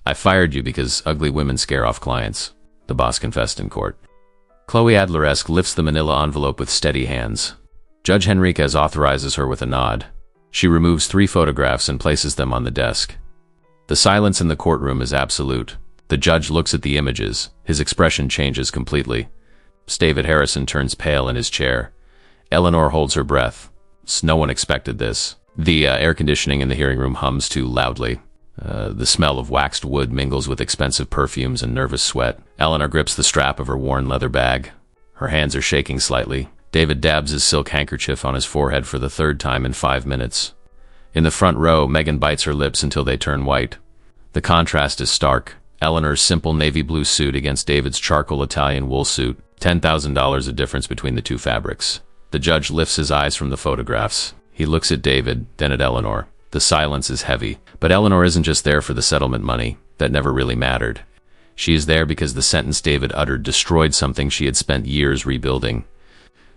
I fired you because ugly women scare off clients, the boss confessed in court. Chloe Adleresque lifts the manila envelope with steady hands. Judge Henriquez authorizes her with a nod. She removes 3 photographs and places them on the desk. The silence in the courtroom is absolute. The judge looks at the images. His expression changes completely. David Harrison turns pale in his chair. Eleanor holds her breath. No one expected this. The air conditioning in the hearing room hums too loudly. The smell of waxed wood mingles with expensive perfumes and nervous sweat. Eleanor grips the strap of her worn leather bag. Her hands are shaking slightly. David dabs his silk handkerchief on his forehead for the 3rd time in 5 minutes. In the front row, Megan bites her lips until they turn white. The contrast is stark. Eleanor's simple navy blue suit against David's charcoal Italian wool suit. $10,000 of difference between the 2 fabrics. The judge lifts his eyes from the photographs. He looks at David, then at Eleanor. The silence is heavy. But Eleanor isn't just there for the settlement money. That never really mattered. She is there because the sentence David uttered destroyed something she had spent years rebuilding.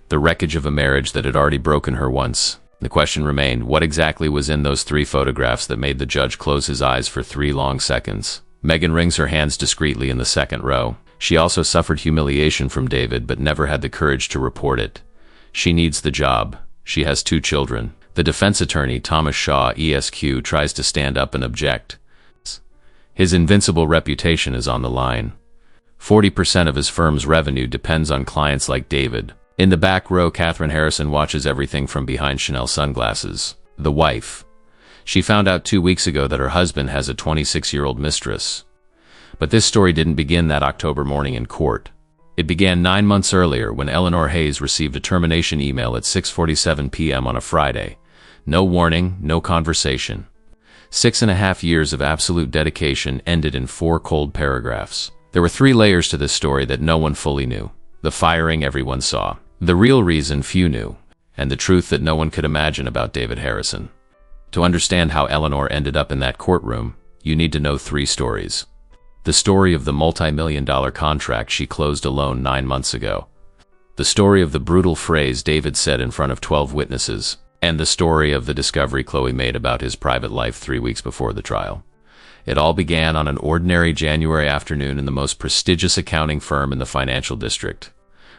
The wreckage of a marriage that had already broken her once. The question remained, what exactly was in those 3 photographs that made the judge close his eyes for 3 long seconds? Megan wrings her hands discreetly in the 2nd row. She also suffered humiliation from David but never had the courage to report it. She needs the job. She has 2 children. The defense attorney, Thomas Shaw, ESQ, tries to stand up and object. His invincible reputation is on the line. 40% of his firm's revenue depends on clients like David. In the back row, Catherine Harrison watches everything from behind Chanel sunglasses. The wife. She found out 2 weeks ago that her husband has a 26-year-old mistress. But this story didn't begin that October morning in court. It began 9 months earlier when Eleanor Hayes received a termination email at 6:47 p.m. on a Friday. No warning, no conversation. 6.5 years of absolute dedication ended in 4 cold paragraphs. There were 3 layers to this story that no one fully knew. The firing everyone saw. The real reason few knew. And the truth that no one could imagine about David Harrison. To understand how Eleanor ended up in that courtroom, you need to know 3 stories. The story of the multi-million-dollar contract she closed alone 9 months ago. The story of the brutal phrase David said in front of 12 witnesses. And the story of the discovery Chloe made about his private life 3 weeks before the trial. It all began on an ordinary January afternoon in the most prestigious accounting firm in the financial district,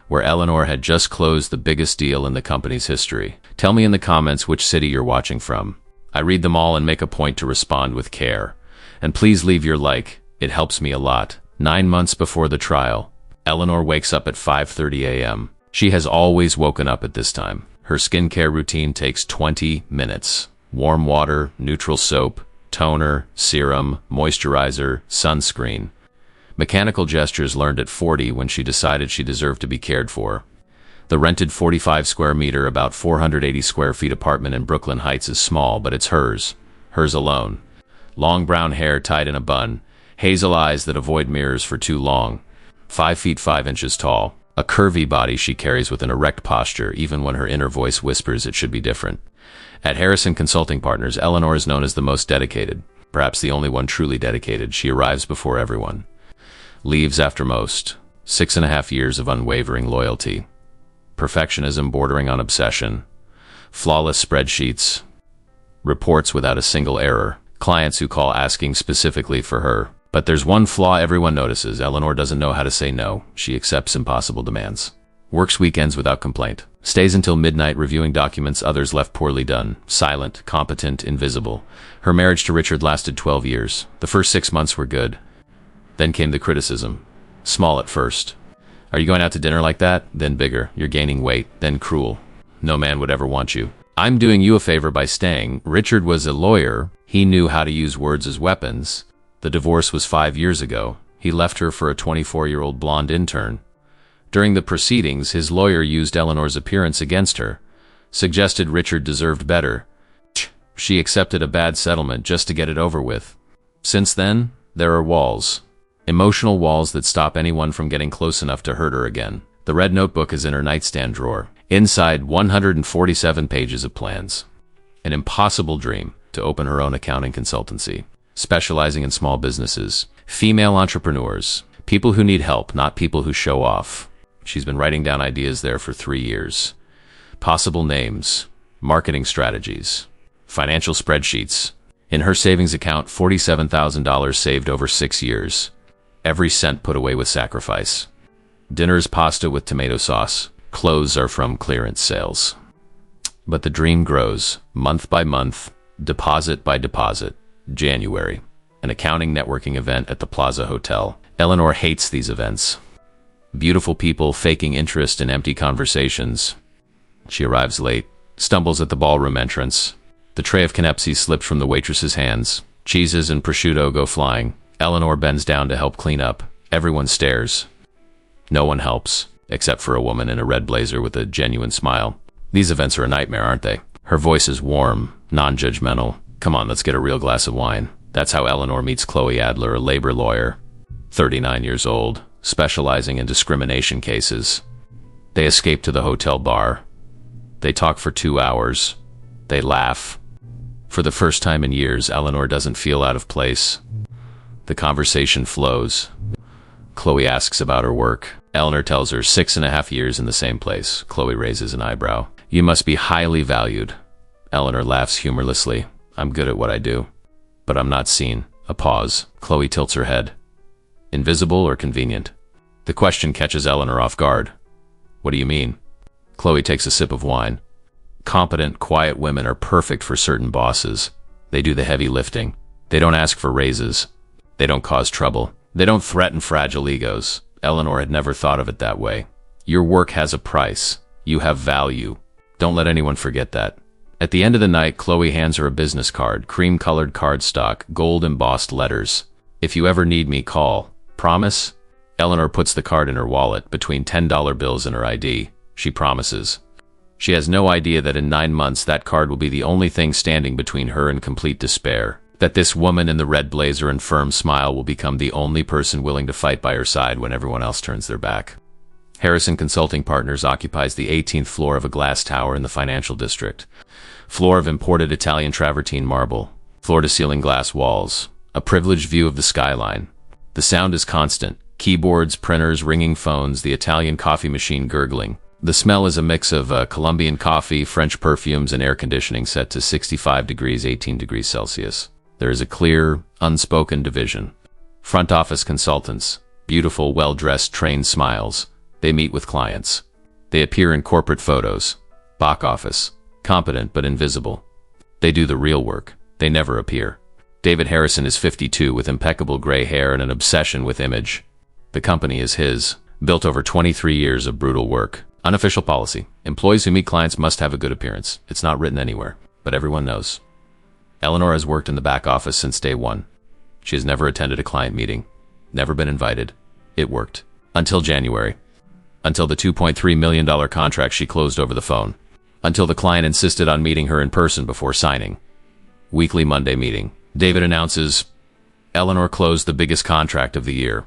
where Eleanor had just closed the biggest deal in the company's history. Tell me in the comments which city you're watching from. I read them all and make a point to respond with care. And please leave your like. It helps me a lot. 9 months before the trial, Eleanor wakes up at 5:30 a.m. She has always woken up at this time. Her skincare routine takes 20 minutes. Warm water, neutral soap, toner, serum, moisturizer, sunscreen. Mechanical gestures learned at 40 when she decided she deserved to be cared for. The rented 45 square meter, about 480 square feet apartment in Brooklyn Heights is small, but it's hers. Hers alone. Long brown hair tied in a bun. Hazel eyes that avoid mirrors for too long. 5 feet 5 inches tall. A curvy body she carries with an erect posture, even when her inner voice whispers it should be different. At Harrison Consulting Partners, Eleanor is known as the most dedicated. Perhaps the only one truly dedicated. She arrives before everyone. Leaves after most. 6.5 years of unwavering loyalty. Perfectionism bordering on obsession. Flawless spreadsheets. Reports without a single error. Clients who call asking specifically for her. But there's one flaw everyone notices. Eleanor doesn't know how to say no. She accepts impossible demands. Works weekends without complaint. Stays until midnight reviewing documents others left poorly done. Silent, competent, invisible. Her marriage to Richard lasted 12 years. The first 6 months were good. Then came the criticism. Small at first. Are you going out to dinner like that? Then bigger. You're gaining weight. Then cruel. No man would ever want you. I'm doing you a favor by staying. Richard was a lawyer. He knew how to use words as weapons. The divorce was 5 years ago. He left her for a 24-year-old blonde intern. During the proceedings, his lawyer used Eleanor's appearance against her, suggested Richard deserved better. She accepted a bad settlement just to get it over with. Since then, there are walls. Emotional walls that stop anyone from getting close enough to hurt her again. The red notebook is in her nightstand drawer. Inside, 147 pages of plans. An impossible dream to open her own accounting consultancy. Specializing in small businesses, female entrepreneurs, people who need help, not people who show off. She's been writing down ideas there for 3 years. Possible names, marketing strategies, financial spreadsheets. In her savings account, $47,000 saved over 6 years. Every cent put away with sacrifice. Dinner's pasta with tomato sauce. Clothes are from clearance sales. But the dream grows, month by month, deposit by deposit. January, an accounting networking event at the Plaza Hotel. Eleanor hates these events. Beautiful people faking interest in empty conversations. She arrives late, stumbles at the ballroom entrance. The tray of canapes slips from the waitress's hands. Cheeses and prosciutto go flying. Eleanor bends down to help clean up. Everyone stares. No one helps, except for a woman in a red blazer with a genuine smile. These events are a nightmare, aren't they? Her voice is warm, non-judgmental. Come on, let's get a real glass of wine. That's how Eleanor meets Chloe Adler, a labor lawyer, 39 years old, specializing in discrimination cases. They escape to the hotel bar. They talk for 2 hours. They laugh. For the first time in years, Eleanor doesn't feel out of place. The conversation flows. Chloe asks about her work. Eleanor tells her 6.5 years in the same place. Chloe raises an eyebrow. You must be highly valued. Eleanor laughs humorlessly. I'm good at what I do. But I'm not seen. A pause. Chloe tilts her head. Invisible or convenient? The question catches Eleanor off guard. What do you mean? Chloe takes a sip of wine. Competent, quiet women are perfect for certain bosses. They do the heavy lifting. They don't ask for raises. They don't cause trouble. They don't threaten fragile egos. Eleanor had never thought of it that way. Your work has a price. You have value. Don't let anyone forget that. At the end of the night, Chloe hands her a business card, cream-colored cardstock, gold-embossed letters. If you ever need me, call. Promise? Eleanor puts the card in her wallet, between $10 bills and her ID. She promises. She has no idea that in 9 months that card will be the only thing standing between her and complete despair. That this woman in the red blazer and firm smile will become the only person willing to fight by her side when everyone else turns their back. Harrison Consulting Partners occupies the 18th floor of a glass tower in the financial district. Floor of imported Italian travertine marble. Floor-to-ceiling glass walls. A privileged view of the skyline. The sound is constant. Keyboards, printers, ringing phones, the Italian coffee machine gurgling. The smell is a mix of Colombian coffee, French perfumes, and air conditioning set to 65 degrees, 18 degrees Celsius. There is a clear, unspoken division. Front office consultants. Beautiful, well-dressed, trained smiles. They meet with clients. They appear in corporate photos. Back office. Competent but invisible. They do the real work. They never appear. David Harrison is 52 with impeccable gray hair and an obsession with image. The company is his, built over 23 years of brutal work. Unofficial policy. Employees who meet clients must have a good appearance. It's not written anywhere, but everyone knows. Eleanor has worked in the back office since day one. She has never attended a client meeting, never been invited. It worked. Until January. Until the $2.3 million contract she closed over the phone. Until the client insisted on meeting her in person before signing. Weekly Monday meeting. David announces, Eleanor closed the biggest contract of the year.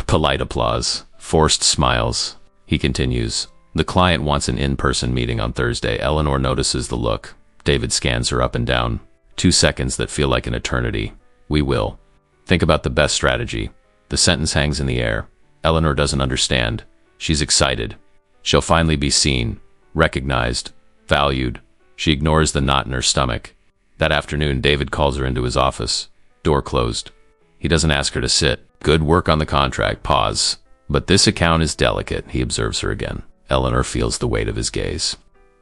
Polite applause. Forced smiles. He continues, the client wants an in-person meeting on Thursday. Eleanor notices the look. David scans her up and down. 2 seconds that feel like an eternity. We will. Think about the best strategy. The sentence hangs in the air. Eleanor doesn't understand. She's excited. She'll finally be seen, recognized, valued. She ignores the knot in her stomach. That afternoon, David calls her into his office. Door closed. He doesn't ask her to sit. Good work on the contract. Pause. But this account is delicate. He observes her again. Eleanor feels the weight of his gaze.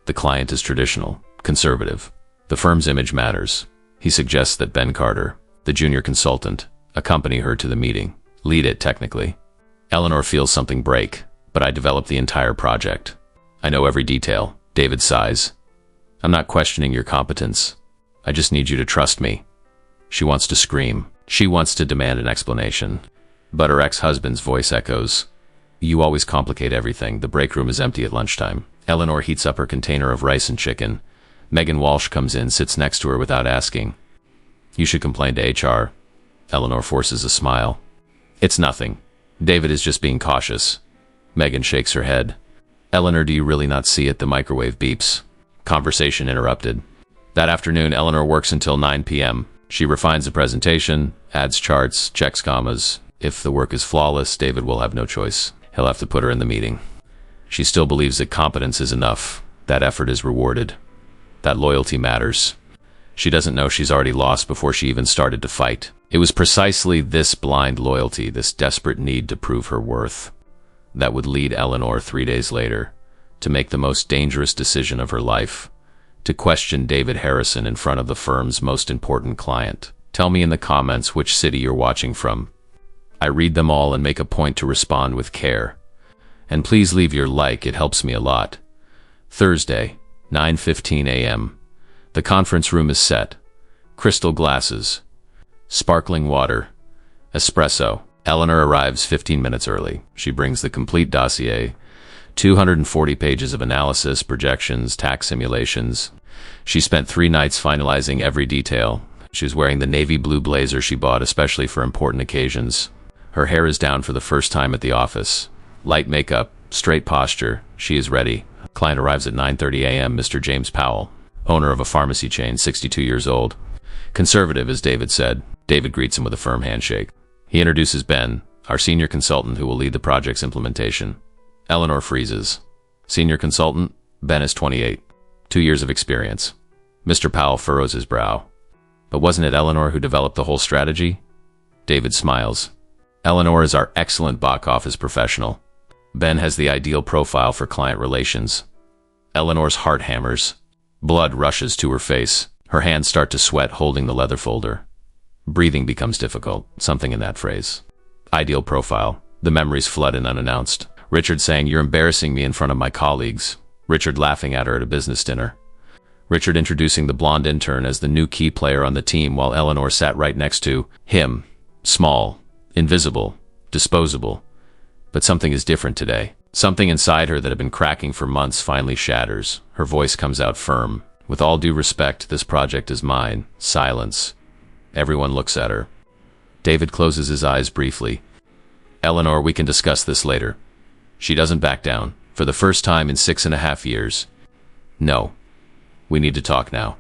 The client is traditional, conservative. The firm's image matters. He suggests that Ben Carter, the junior consultant, accompany her to the meeting. Lead it, technically. Eleanor feels something break, but I developed the entire project. I know every detail. David sighs. I'm not questioning your competence. I just need you to trust me. She wants to scream. She wants to demand an explanation. But her ex-husband's voice echoes. You always complicate everything. The break room is empty at lunchtime. Eleanor heats up her container of rice and chicken. Megan Walsh comes in, sits next to her without asking. You should complain to HR. Eleanor forces a smile. It's nothing. David is just being cautious. Megan shakes her head. Eleanor, do you really not see it? The microwave beeps. Conversation interrupted. That afternoon, Eleanor works until 9 p.m. She refines the presentation, adds charts, checks commas. If the work is flawless, David will have no choice. He'll have to put her in the meeting. She still believes that competence is enough. That effort is rewarded. That loyalty matters. She doesn't know she's already lost before she even started to fight. It was precisely this blind loyalty, this desperate need to prove her worth, that would lead Eleanor 3 days later to make the most dangerous decision of her life, to question David Harrison in front of the firm's most important client. Tell me in the comments which city you're watching from. I read them all and make a point to respond with care. And please leave your like, it helps me a lot. Thursday, 9:15 a.m. The conference room is set. Crystal glasses, sparkling water, espresso. Eleanor arrives 15 minutes early. She brings the complete dossier, 240 pages of analysis, projections, tax simulations. She spent 3 nights finalizing every detail. She was wearing the navy blue blazer she bought especially for important occasions. Her hair is down for the first time at the office. Light makeup, straight posture. She is ready. Client arrives at 9:30 a.m. Mr. James Powell, owner of a pharmacy chain, 62 years old. Conservative, as David said. David greets him with a firm handshake. He introduces Ben, our senior consultant who will lead the project's implementation. Eleanor freezes. Senior consultant, Ben is 28. 2 years of experience. Mr. Powell furrows his brow. But wasn't it Eleanor who developed the whole strategy? David smiles. Eleanor is our excellent back office professional. Ben has the ideal profile for client relations. Eleanor's heart hammers. Blood rushes to her face. Her hands start to sweat holding the leather folder. Breathing becomes difficult, something in that phrase. Ideal profile. The memories flood in unannounced. Richard saying, "You're embarrassing me in front of my colleagues." Richard laughing at her at a business dinner. Richard introducing the blonde intern as the new key player on the team while Eleanor sat right next to him. Small, invisible, disposable. But something is different today. Something inside her that had been cracking for months finally shatters. Her voice comes out firm. "With all due respect, this project is mine." Silence. Everyone looks at her. David closes his eyes briefly. "Eleanor, we can discuss this later." She doesn't back down. For the first time in 6.5 years. "No. We need to talk now.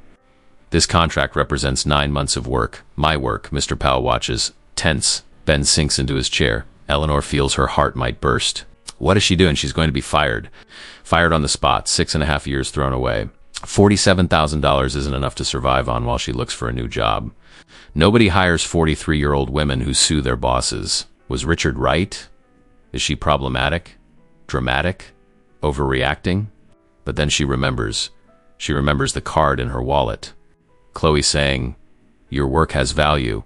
This contract represents 9 months of work. My work." Mr. Powell watches. Tense. Ben sinks into his chair. Eleanor feels her heart might burst. What is she doing? She's going to be fired. Fired on the spot. 6.5 years thrown away. $47,000 isn't enough to survive on while she looks for a new job. Nobody hires 43-year-old women who sue their bosses. Was Richard right? Is she problematic? Dramatic? Overreacting? But then she remembers. She remembers the card in her wallet. Chloe saying, "Your work has value."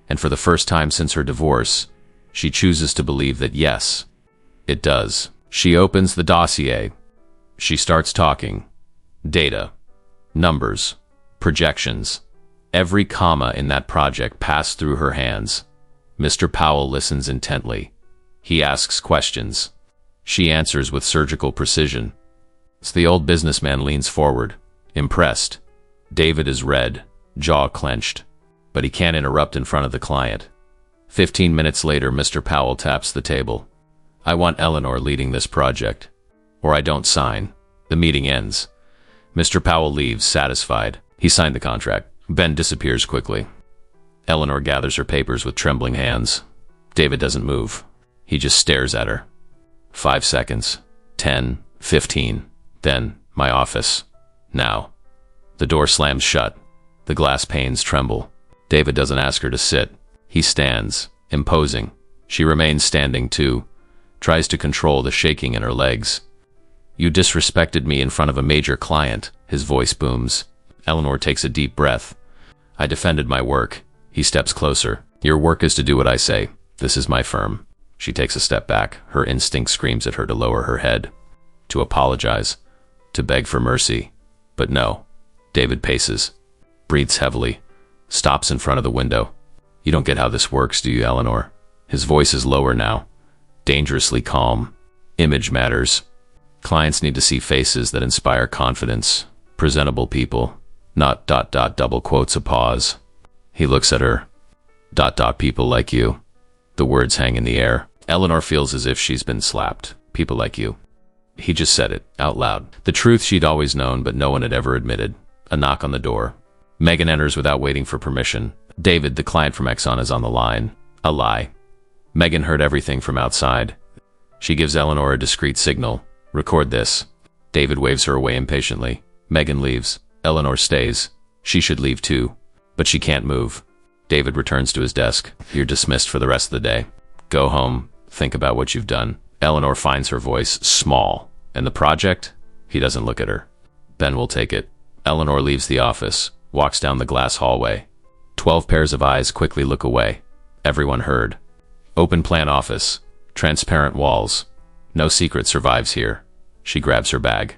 And for the first time since her divorce, she chooses to believe that yes, it does. She opens the dossier. She starts talking. Data. Numbers. Projections. Every comma in that project passed through her hands. Mr. Powell listens intently. He asks questions. She answers with surgical precision. The old businessman leans forward, impressed. David is red, jaw clenched, but he can't interrupt in front of the client. 15 minutes later, Mr. Powell taps the table. "I want Eleanor leading this project, or I don't sign." The meeting ends. Mr. Powell leaves, satisfied. He signed the contract. Ben disappears quickly. Eleanor gathers her papers with trembling hands. David doesn't move. He just stares at her. 5 seconds. 10, 15. Then, "My office. Now." The door slams shut. The glass panes tremble. David doesn't ask her to sit. He stands, imposing. She remains standing too, tries to control the shaking in her legs. "You disrespected me in front of a major client," his voice booms. Eleanor takes a deep breath. "I defended my work." He steps closer. "Your work is to do what I say. This is my firm." She takes a step back. Her instinct screams at her to lower her head, to apologize, to beg for mercy. But no. David paces, breathes heavily, stops in front of the window. "You don't get how this works, do you, Eleanor?" His voice is lower now, dangerously calm. Image matters. Clients need to see faces that inspire confidence, presentable people, not ... double quotes, a pause. He looks at her. ... people like you. The words hang in the air. Eleanor feels as if she's been slapped. People like you. He just said it, out loud. The truth she'd always known, but no one had ever admitted. A knock on the door. Megan enters without waiting for permission. David, the client from Exxon, is on the line. A lie. Megan heard everything from outside. She gives Eleanor a discreet signal. "Record this." David waves her away impatiently. Megan leaves. Eleanor stays. She should leave too, but she can't move. David returns to his desk. You're dismissed for the rest of the day. Go home, think about what you've done. Eleanor finds her voice small. And the project? He doesn't look at her. Ben will take it. Eleanor leaves the office, walks down the glass hallway. 12 pairs of eyes quickly look away. Everyone heard. Open plan office. Transparent walls. No secret survives here. She grabs her bag.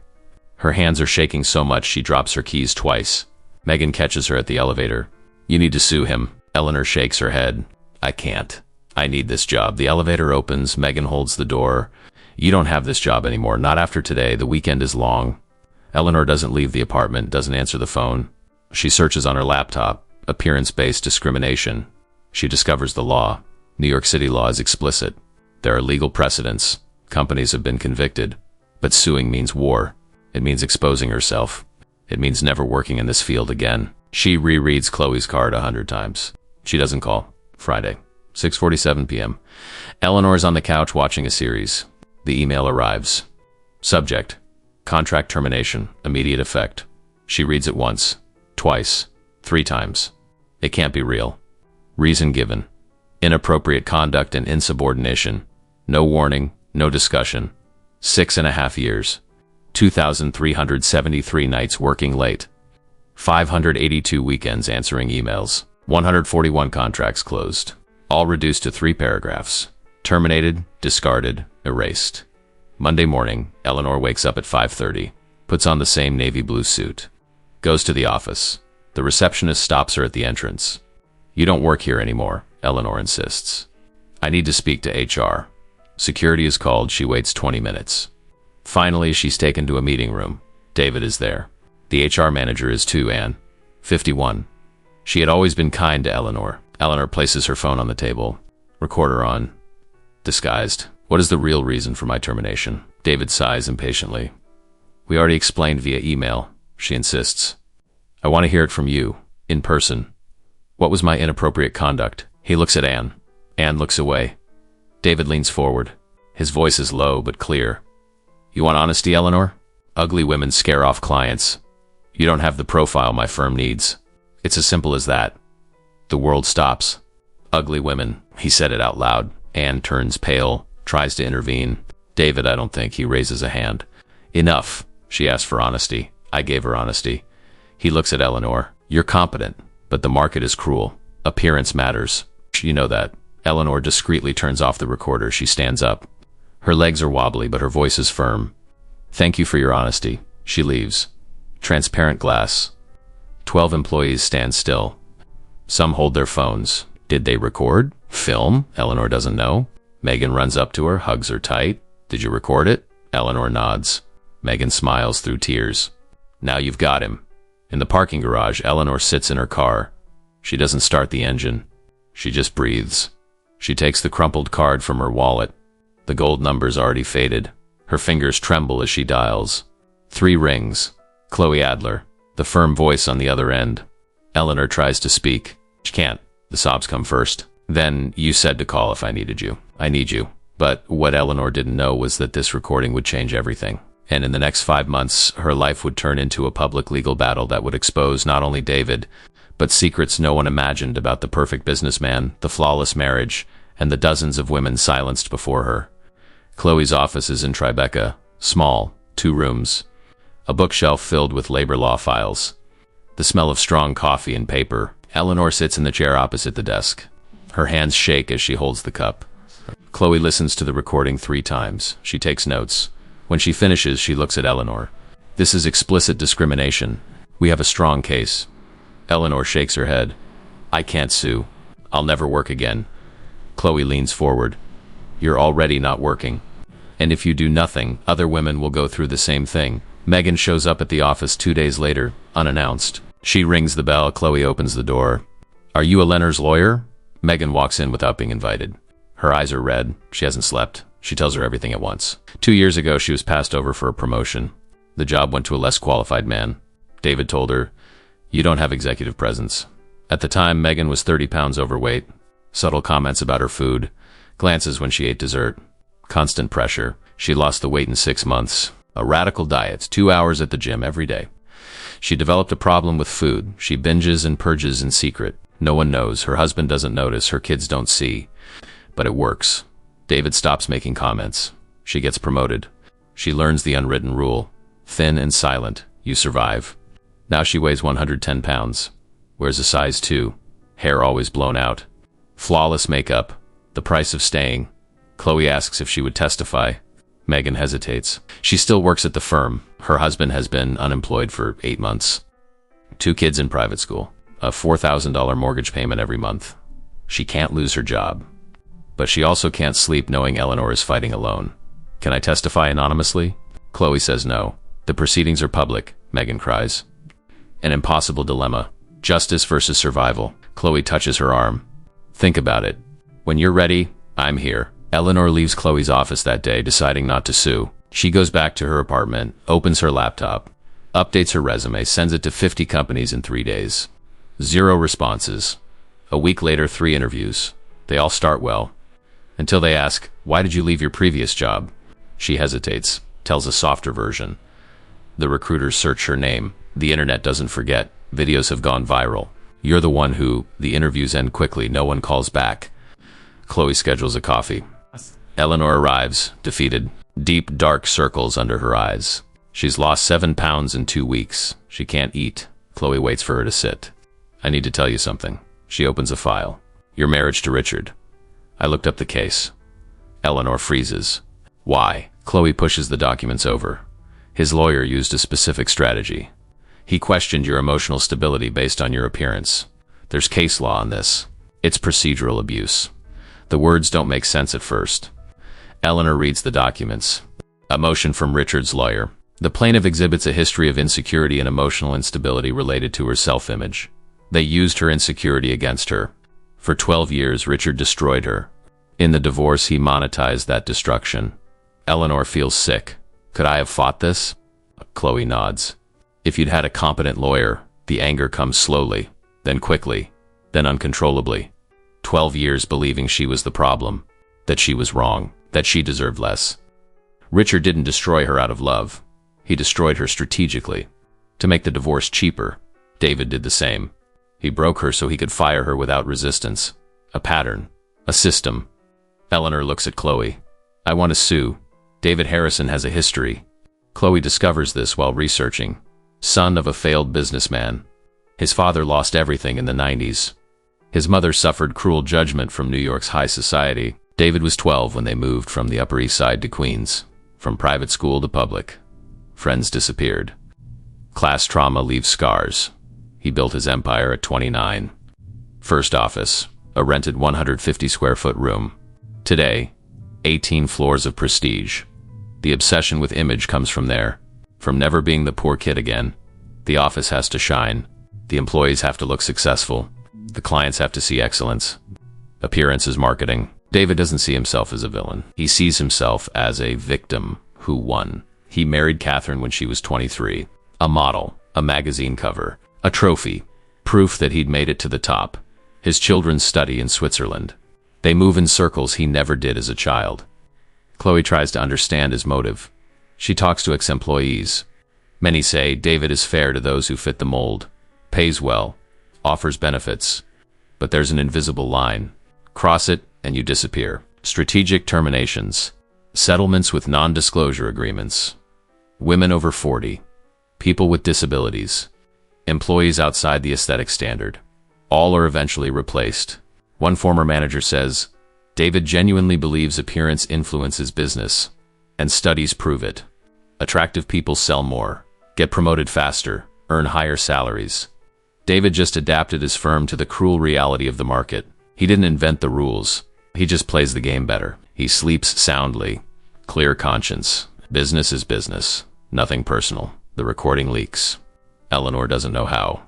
Her hands are shaking so much she drops her keys twice. Megan catches her at the elevator. You need to sue him. Eleanor shakes her head. I can't. I need this job. The elevator opens. Megan holds the door. You don't have this job anymore. Not after today. The weekend is long. Eleanor doesn't leave the apartment, doesn't answer the phone. She searches on her laptop. Appearance-based discrimination. She discovers the law. New York City law is explicit. There are legal precedents. Companies have been convicted. But suing means war. It means exposing herself. It means never working in this field again. She rereads Chloe's card 100 times. She doesn't call. Friday, 6:47 p.m. Eleanor is on the couch watching a series. The email arrives. Subject: contract termination, immediate effect. She reads it once, twice, 3 times. It can't be real. Reason given: inappropriate conduct and insubordination. No warning, no discussion. 6.5 years. 2,373 nights working late. 582 weekends answering emails. 141 contracts closed. All reduced to 3 paragraphs. Terminated, discarded, erased. Monday morning, Eleanor wakes up at 5:30, puts on the same navy blue suit, goes to the office. The receptionist stops her at the entrance. You don't work here anymore, Eleanor insists. I need to speak to HR. Security is called. She waits 20 minutes. Finally, she's taken to a meeting room. David is there. The HR manager is too, Anne. 51. She had always been kind to Eleanor. Eleanor places her phone on the table. Recorder on. Disguised. What is the real reason for my termination? David sighs impatiently. We already explained via email, she insists. I want to hear it from you, in person. What was my inappropriate conduct? He looks at Anne. Anne looks away. David leans forward. His voice is low but clear. You want honesty, Eleanor? Ugly women scare off clients. You don't have the profile my firm needs. It's as simple as that. The world stops. Ugly women. He said it out loud. Anne turns pale, tries to intervene. David, I don't think. He raises a hand. Enough. She asked for honesty. I gave her honesty. He looks at Eleanor. You're competent, but the market is cruel. Appearance matters. You know that. Eleanor discreetly turns off the recorder. She stands up. Her legs are wobbly, but her voice is firm. Thank you for your honesty. She leaves. Transparent glass. 12 employees stand still. Some hold their phones. Did they record? Film? Eleanor doesn't know. Megan runs up to her, hugs her tight. Did you record it? Eleanor nods. Megan smiles through tears. Now you've got him. In the parking garage, Eleanor sits in her car. She doesn't start the engine. She just breathes. She takes the crumpled card from her wallet. The gold number's already faded. Her fingers tremble as she dials. 3 rings. Chloe Adler. The firm voice on the other end. Eleanor tries to speak. She can't. The sobs come first. Then, you said to call if I needed you. I need you. But what Eleanor didn't know was that this recording would change everything. And in the next 5 months, her life would turn into a public legal battle that would expose not only David, but secrets no one imagined about the perfect businessman, the flawless marriage, and the dozens of women silenced before her. Chloe's office is in Tribeca. Small, 2 rooms. A bookshelf filled with labor law files. The smell of strong coffee and paper. Eleanor sits in the chair opposite the desk. Her hands shake as she holds the cup. Chloe listens to the recording 3 times. She takes notes. When she finishes, she looks at Eleanor. This is explicit discrimination. We have a strong case. Eleanor shakes her head. I can't sue. I'll never work again. Chloe leans forward. You're already not working. And if you do nothing, other women will go through the same thing. Megan shows up at the office 2 days later, unannounced. She rings the bell. Chloe opens the door. Are you Eleanor's lawyer? Megan walks in without being invited. Her eyes are red. She hasn't slept. She tells her everything at once. 2 years ago, she was passed over for a promotion. The job went to a less qualified man. David told her, you don't have executive presence. At the time, Megan was 30 pounds overweight. Subtle comments about her food. Glances when she ate dessert. Constant pressure. She lost the weight in 6 months. A radical diet. 2 hours at the gym every day. She developed a problem with food. She binges and purges in secret. No one knows. Her husband doesn't notice. Her kids don't see. But it works. David stops making comments. She gets promoted. She learns the unwritten rule. Thin and silent, you survive. Now she weighs 110 pounds. Wears a size 2. Hair always blown out. Flawless makeup. The price of staying. Chloe asks if she would testify. Megan hesitates. She still works at the firm. Her husband has been unemployed for 8 months. 2 kids in private school. A $4,000 mortgage payment every month. She can't lose her job. But she also can't sleep knowing Eleanor is fighting alone. Can I testify anonymously? Chloe says no. The proceedings are public, Megan cries. An impossible dilemma. Justice versus survival. Chloe touches her arm. Think about it. When you're ready, I'm here. Eleanor leaves Chloe's office that day, deciding not to sue. She goes back to her apartment, opens her laptop, updates her resume, sends it to 50 companies in 3 days. 0 responses. A week later, 3 interviews. They all start well. Until they ask, why did you leave your previous job? She hesitates, tells a softer version. The recruiters search her name. The internet doesn't forget. Videos have gone viral. You're the one who, the interviews end quickly, no one calls back. Chloe schedules a coffee. Eleanor arrives, defeated. Deep, dark circles under her eyes. She's lost 7 pounds in 2 weeks. She can't eat. Chloe waits for her to sit. I need to tell you something. She opens a file. Your marriage to Richard. I looked up the case. Eleanor freezes. Why? Chloe pushes the documents over. His lawyer used a specific strategy. He questioned your emotional stability based on your appearance. There's case law on this. It's procedural abuse. The words don't make sense at first. Eleanor reads the documents. A motion from Richard's lawyer. The plaintiff exhibits a history of insecurity and emotional instability related to her self-image. They used her insecurity against her. For 12 years, Richard destroyed her. In the divorce, he monetized that destruction. Eleanor feels sick. Could I have fought this? Chloe nods. If you'd had a competent lawyer, the anger comes slowly, then quickly, then uncontrollably. 12 years believing she was the problem, that she was wrong, that she deserved less. Richard didn't destroy her out of love. He destroyed her strategically. To make the divorce cheaper, David did the same. He broke her so he could fire her without resistance. A pattern. A system. Eleanor looks at Chloe. I want to sue. David Harrison has a history. Chloe discovers this while researching. Son of a failed businessman. His father lost everything in the 90s. His mother suffered cruel judgment from New York's high society. David was 12 when they moved from the Upper East Side to Queens. From private school to public. Friends disappeared. Class trauma leaves scars. He built his empire at 29. First office, a rented 150-square-foot room. Today, 18 floors of prestige. The obsession with image comes from there. From never being the poor kid again. The office has to shine. The employees have to look successful. The clients have to see excellence. Appearance is marketing. David doesn't see himself as a villain. He sees himself as a victim who won. He married Catherine when she was 23. A model, a magazine cover, a trophy, proof that he'd made it to the top. His children study in Switzerland. They move in circles he never did as a child. Chloe tries to understand his motive. She talks to ex-employees. Many say David is fair to those who fit the mold, pays well, offers benefits. But there's an invisible line. Cross it, and you disappear. Strategic terminations. Settlements with non-disclosure agreements. Women over 40. People with disabilities. Employees outside the aesthetic standard. All are eventually replaced. One former manager says, David genuinely believes appearance influences business, and studies prove it. Attractive people sell more, get promoted faster, earn higher salaries. David just adapted his firm to the cruel reality of the market. He didn't invent the rules. He just plays the game better. He sleeps soundly. Clear conscience. Business is business. Nothing personal. The recording leaks. Eleanor doesn't know how.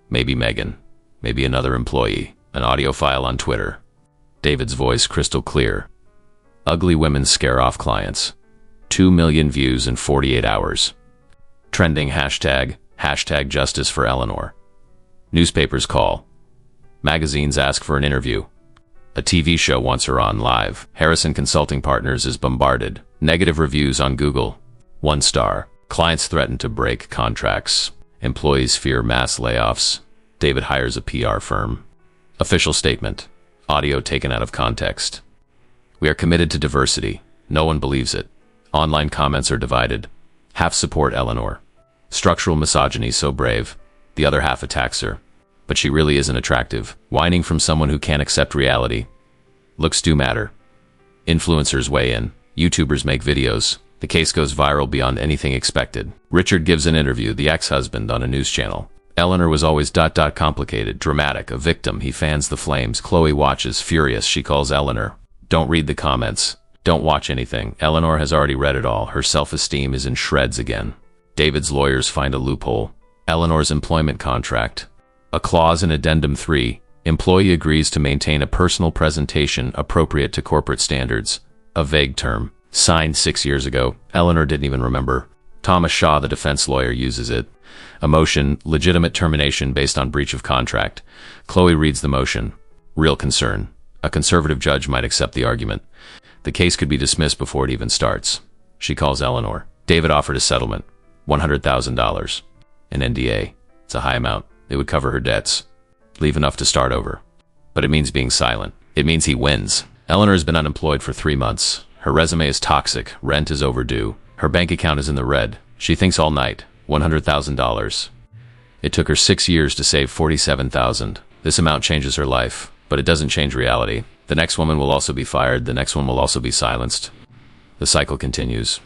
Maybe Megan. Maybe another employee. An audio file on Twitter. David's voice crystal clear. Ugly women scare off clients. 2 million views in 48 hours. Trending hashtag justice for Eleanor. Newspapers call. Magazines ask for an interview. A TV show wants her on live. Harrison Consulting Partners is bombarded. Negative reviews on Google. 1 star. Clients threaten to break contracts. Employees fear mass layoffs. David hires a PR firm. Official statement. Audio taken out of context. We are committed to diversity. No one believes it. Online comments are divided. Half support Eleanor. Structural misogyny so brave. The other half attacks her. But she really isn't attractive. Whining from someone who can't accept reality. Looks do matter. Influencers weigh in. YouTubers make videos. The case goes viral beyond anything expected. Richard gives an interview, the ex-husband, on a news channel. Eleanor was always complicated, dramatic, a victim. He fans the flames. Chloe watches, furious. She calls Eleanor. Don't read the comments. Don't watch anything. Eleanor has already read it all. Her self-esteem is in shreds again. David's lawyers find a loophole. Eleanor's employment contract. A clause in Addendum 3. Employee agrees to maintain a personal presentation appropriate to corporate standards. A vague term. Signed 6 years ago. Eleanor didn't even remember. Thomas Shaw, the defense lawyer, uses it. A motion, legitimate termination based on breach of contract. Chloe reads the motion. Real concern. A conservative judge might accept the argument. The case could be dismissed before it even starts. She calls Eleanor. David offered a settlement. $100,000. An NDA. It's a high amount. It would cover her debts. Leave enough to start over. But it means being silent. It means he wins. Eleanor has been unemployed for 3 months. Her resume is toxic. Rent is overdue. Her bank account is in the red. She thinks all night. $100,000. It took her 6 years to save $47,000. This amount changes her life, but it doesn't change reality. The next woman will also be fired. The next one will also be silenced. The cycle continues.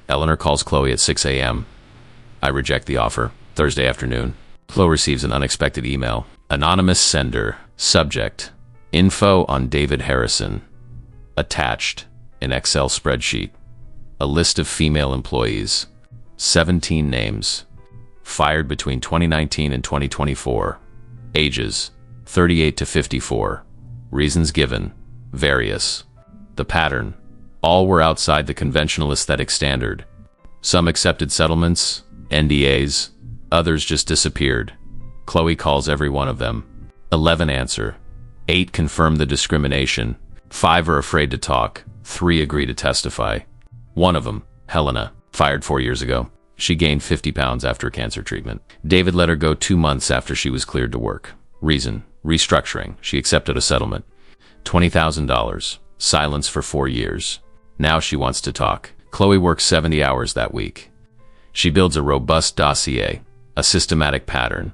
Eleanor calls Chloe at 6 a.m. I reject the offer. Thursday afternoon. Chloe receives an unexpected email. Anonymous sender. Subject. Info on David Harrison. Attached. An Excel spreadsheet. A list of female employees. 17 names. Fired between 2019 and 2024. Ages. 38 to 54. Reasons given. Various. The pattern. All were outside the conventional aesthetic standard. Some accepted settlements, NDAs. Others just disappeared. Chloe calls every one of them. 11 answer. 8 confirm the discrimination. 5 are afraid to talk. 3 agree to testify. One of them, Helena, fired 4 years ago. She gained 50 pounds after cancer treatment. David let her go 2 months after she was cleared to work. Reason, restructuring. She accepted a settlement. $20,000. Silence for 4 years. Now she wants to talk. Chloe works 70 hours that week. She builds a robust dossier, a systematic pattern.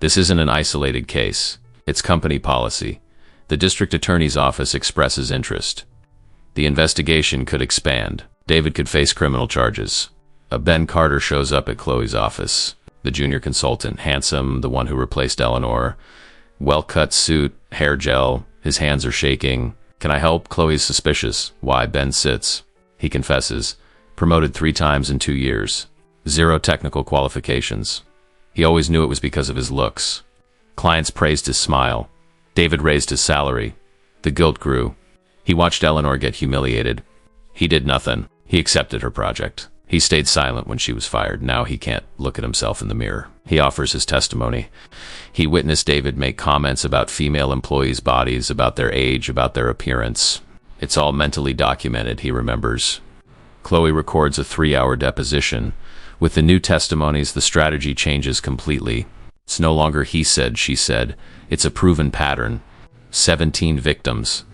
This isn't an isolated case. It's company policy. The district attorney's office expresses interest. The investigation could expand. David could face criminal charges. Ben Carter shows up at Chloe's office. The junior consultant, handsome, the one who replaced Eleanor. Well-cut suit, hair gel, his hands are shaking. Can I help? Chloe's suspicious. Why? Ben sits. He confesses. Promoted 3 times in 2 years. 0 technical qualifications. He always knew it was because of his looks. Clients praised his smile. David raised his salary. The guilt grew. He watched Eleanor get humiliated. He did nothing. He accepted her project. He stayed silent when she was fired. Now he can't look at himself in the mirror. He offers his testimony. He witnessed David make comments about female employees' bodies, about their age, about their appearance. It's all mentally documented, he remembers. Chloe records a 3-hour deposition. With the new testimonies, the strategy changes completely. It's no longer he said, she said. It's a proven pattern. 17 victims.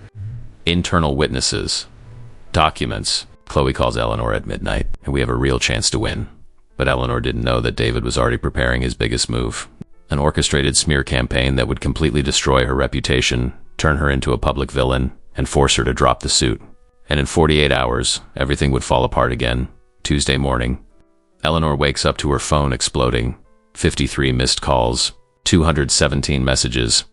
Internal witnesses. Documents. Chloe calls Eleanor at midnight, and we have a real chance to win. But Eleanor didn't know that David was already preparing his biggest move. An orchestrated smear campaign that would completely destroy her reputation, turn her into a public villain, and force her to drop the suit. And in 48 hours, everything would fall apart again. Tuesday morning. Eleanor wakes up to her phone exploding. 53 missed calls. 217 messages.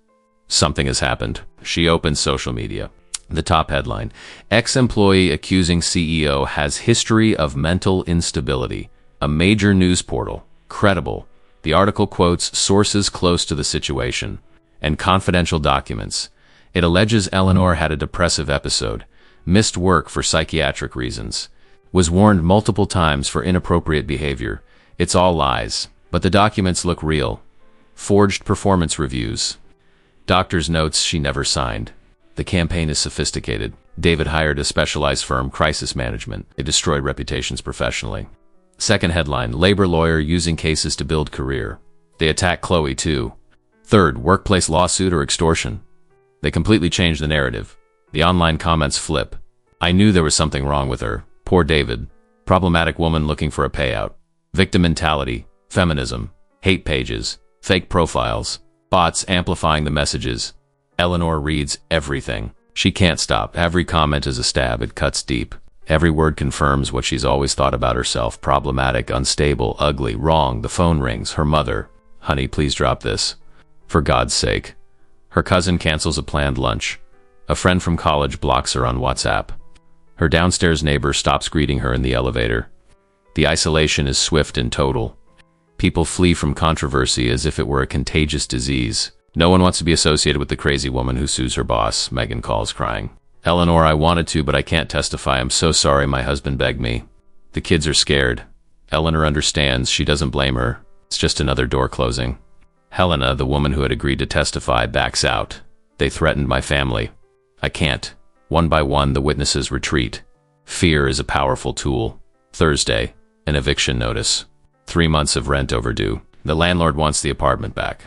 Something has happened. She opens social media. The top headline, ex-employee accusing CEO has history of mental instability. A major news portal. Credible. The article quotes sources close to the situation and confidential documents. It alleges Eleanor had a depressive episode, missed work for psychiatric reasons, was warned multiple times for inappropriate behavior. It's all lies, but the documents look real. Forged performance reviews. Doctor's notes she never signed. The campaign is sophisticated. David hired a specialized firm, Crisis Management. They destroyed reputations professionally. Second headline, labor lawyer using cases to build career. They attack Chloe too. Third, workplace lawsuit or extortion. They completely change the narrative. The online comments flip. I knew there was something wrong with her. Poor David. Problematic woman looking for a payout. Victim mentality, feminism, hate pages, fake profiles, bots amplifying the messages. Eleanor reads everything. She can't stop. Every comment is a stab. It cuts deep. Every word confirms what she's always thought about herself. Problematic, unstable, ugly, wrong. The phone rings. Her mother. Honey, please drop this. For God's sake. Her cousin cancels a planned lunch. A friend from college blocks her on WhatsApp. Her downstairs neighbor stops greeting her in the elevator. The isolation is swift and total. People flee from controversy as if it were a contagious disease. No one wants to be associated with the crazy woman who sues her boss, Megan calls, crying. Eleanor, I wanted to, but I can't testify. I'm so sorry. My husband begged me. The kids are scared. Eleanor understands. She doesn't blame her. It's just another door closing. Helena, the woman who had agreed to testify, backs out. They threatened my family. I can't. One by one, the witnesses retreat. Fear is a powerful tool. Thursday, an eviction notice. 3 months of rent overdue. The landlord wants the apartment back.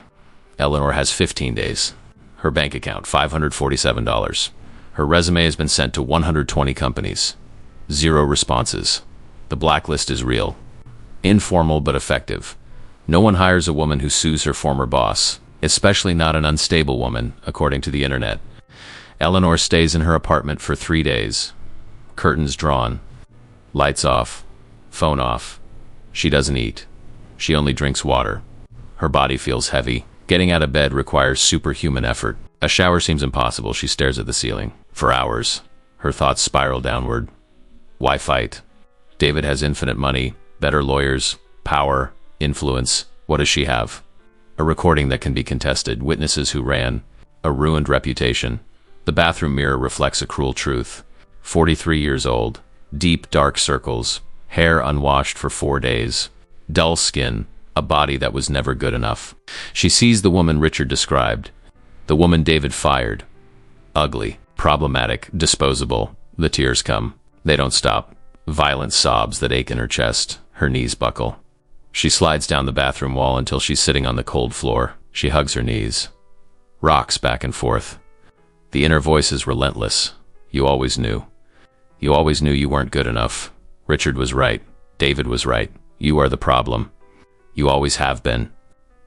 Eleanor has 15 days. Her bank account, $547. Her resume has been sent to 120 companies. 0 responses. The blacklist is real. Informal but effective. No one hires a woman who sues her former boss, especially not an unstable woman, according to the internet. Eleanor stays in her apartment for 3 days. Curtains drawn. Lights off. Phone off. She doesn't eat. She only drinks water. Her body feels heavy. Getting out of bed requires superhuman effort. A shower seems impossible. She stares at the ceiling. For hours. Her thoughts spiral downward. Why fight? David has infinite money, better lawyers, power, influence. What does she have? A recording that can be contested, witnesses who ran, a ruined reputation. The bathroom mirror reflects a cruel truth. 43 years old, deep dark circles, hair unwashed for 4 days, dull skin, a body that was never good enough. She sees the woman Richard described, the woman David fired. Ugly, problematic, disposable. The tears come. They don't stop. Violent sobs that ache in her chest. Her knees buckle. She slides down the bathroom wall until she's sitting on the cold floor. She hugs her knees. Rocks back and forth. The inner voice is relentless. You always knew. You always knew you weren't good enough. Richard was right. David was right. You are the problem. You always have been.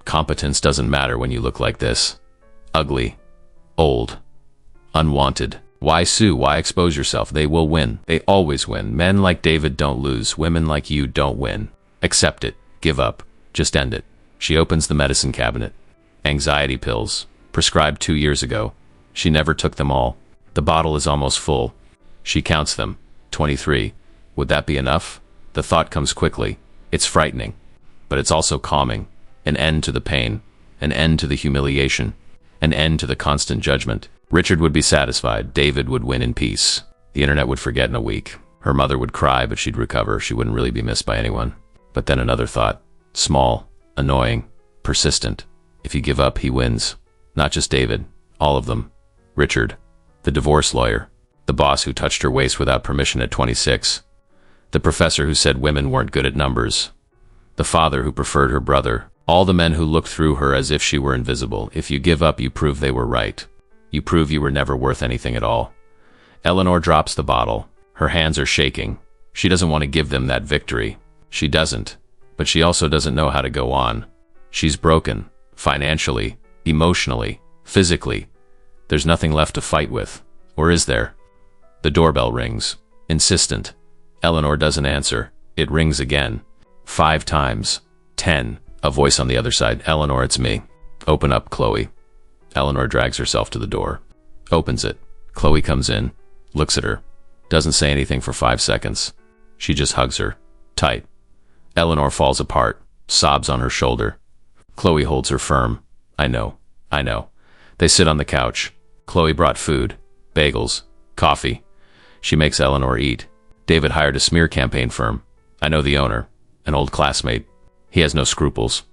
Competence doesn't matter when you look like this. Ugly. Old. Unwanted. Why sue? Why expose yourself? They will win. They always win. Men like David don't lose. Women like you don't win. Accept it. Give up. Just end it. She opens the medicine cabinet. Anxiety pills. Prescribed 2 years ago. She never took them all. The bottle is almost full. She counts them. 23. Would that be enough? The thought comes quickly. It's frightening. But it's also calming. An end to the pain. An end to the humiliation. An end to the constant judgment. Richard would be satisfied. David would win in peace. The internet would forget in a week. Her mother would cry, but she'd recover. She wouldn't really be missed by anyone. But then another thought. Small. Annoying. Persistent. If you give up, he wins. Not just David. All of them. Richard. The divorce lawyer. The boss who touched her waist without permission at 26. The professor who said women weren't good at numbers. The father who preferred her brother. All the men who looked through her as if she were invisible. If you give up, you prove they were right. You prove you were never worth anything at all. Eleanor drops the bottle. Her hands are shaking. She doesn't want to give them that victory. She doesn't. But she also doesn't know how to go on. She's broken. Financially. Emotionally. Physically. There's nothing left to fight with. Or is there? The doorbell rings. Insistent. Eleanor doesn't answer. It rings again. 5 times. 10. A voice on the other side. Eleanor, it's me. Open up, Chloe. Eleanor drags herself to the door. Opens it. Chloe comes in. Looks at her. Doesn't say anything for 5 seconds. She just hugs her. Tight. Eleanor falls apart. Sobs on her shoulder. Chloe holds her firm. I know. I know. They sit on the couch. Chloe brought food. Bagels. Coffee. She makes Eleanor eat. David hired a smear campaign firm. I know the owner. An old classmate. He has no scruples.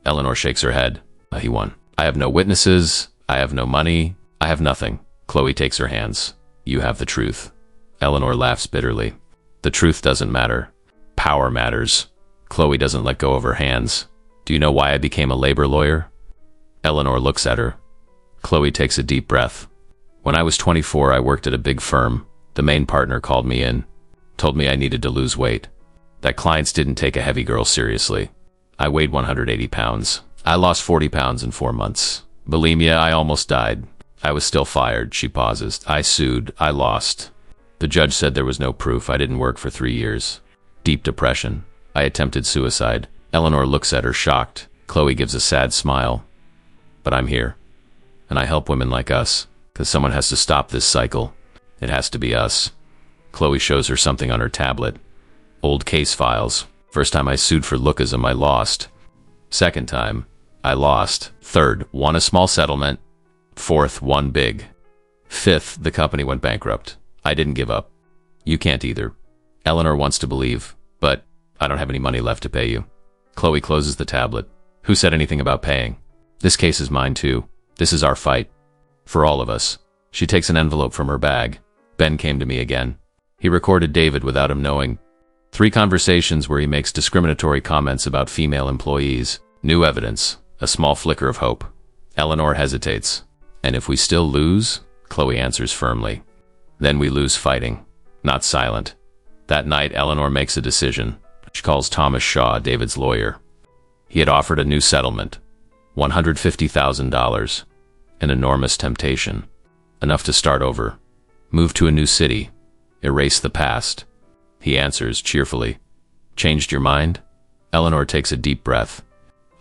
Eleanor shakes her head. He won. I have no witnesses. I have no money. I have nothing. Chloe takes her hands. You have the truth. Eleanor laughs bitterly. The truth doesn't matter. Power matters. Chloe doesn't let go of her hands. Do you know why I became a labor lawyer? Eleanor looks at her. Chloe takes a deep breath. When I was 24, I worked at a big firm. The main partner called me in, told me I needed to lose weight, that clients didn't take a heavy girl seriously. I weighed 180 pounds. I lost 40 pounds in 4 months. Bulimia, I almost died. I was still fired. She pauses. I sued. I lost. The judge said there was no proof. I didn't work for 3 years. Deep depression. I attempted suicide. Eleanor looks at her, shocked. Chloe gives a sad smile. But I'm here. And I help women like us. Because someone has to stop this cycle. It has to be us. Chloe shows her something on her tablet. Old case files. First time I sued for lookism, I lost. Second time, I lost. Third, won a small settlement. Fourth, won big. Fifth, the company went bankrupt. I didn't give up. You can't either. Eleanor wants to believe, but I don't have any money left to pay you. Chloe closes the tablet. Who said anything about paying? This case is mine too. This is our fight. For all of us. She takes an envelope from her bag. Ben came to me again. He recorded David without him knowing. 3 conversations where he makes discriminatory comments about female employees. New evidence. A small flicker of hope. Eleanor hesitates. And if we still lose? Chloe answers firmly. Then we lose fighting. Not silent. That night, Eleanor makes a decision. She calls Thomas Shaw, David's lawyer. He had offered a new settlement. $150,000. An enormous temptation. Enough to start over. Move to a new city. Erase the past. He answers cheerfully. Changed your mind? Eleanor takes a deep breath.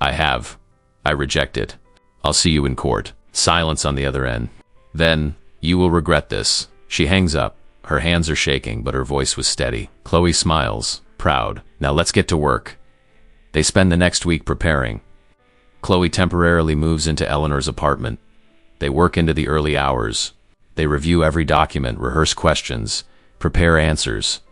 I have. I reject it. I'll see you in court. Silence on the other end. Then, you will regret this. She hangs up. Her hands are shaking, but her voice was steady. Chloe smiles, proud. Now let's get to work. They spend the next week preparing. Chloe temporarily moves into Eleanor's apartment. They work into the early hours. They review every document, rehearse questions, prepare answers.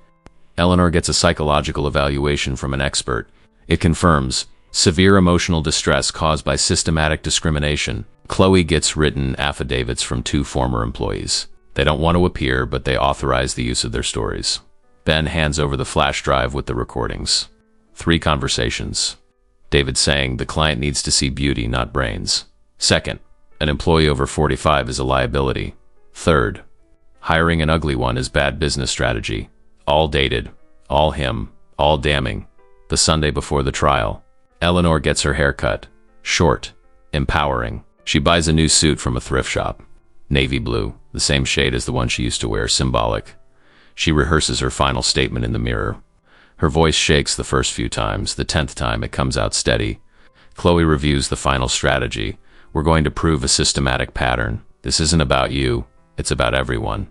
Eleanor gets a psychological evaluation from an expert. It confirms severe emotional distress caused by systematic discrimination. Chloe gets written affidavits from 2 former employees. They don't want to appear, but they authorize the use of their stories. Ben hands over the flash drive with the recordings. 3 conversations. David saying the client needs to see beauty, not brains. Second, an employee over 45 is a liability. Third, hiring an ugly one is bad business strategy. All dated, all him, all damning. The Sunday before the trial. Eleanor gets her hair cut. Short, empowering. She buys a new suit from a thrift shop. Navy blue, the same shade as the one she used to wear, symbolic. She rehearses her final statement in the mirror. Her voice shakes the first few times. The 10th time, it comes out steady. Chloe reviews the final strategy. We're going to prove a systematic pattern. This isn't about you. It's about everyone.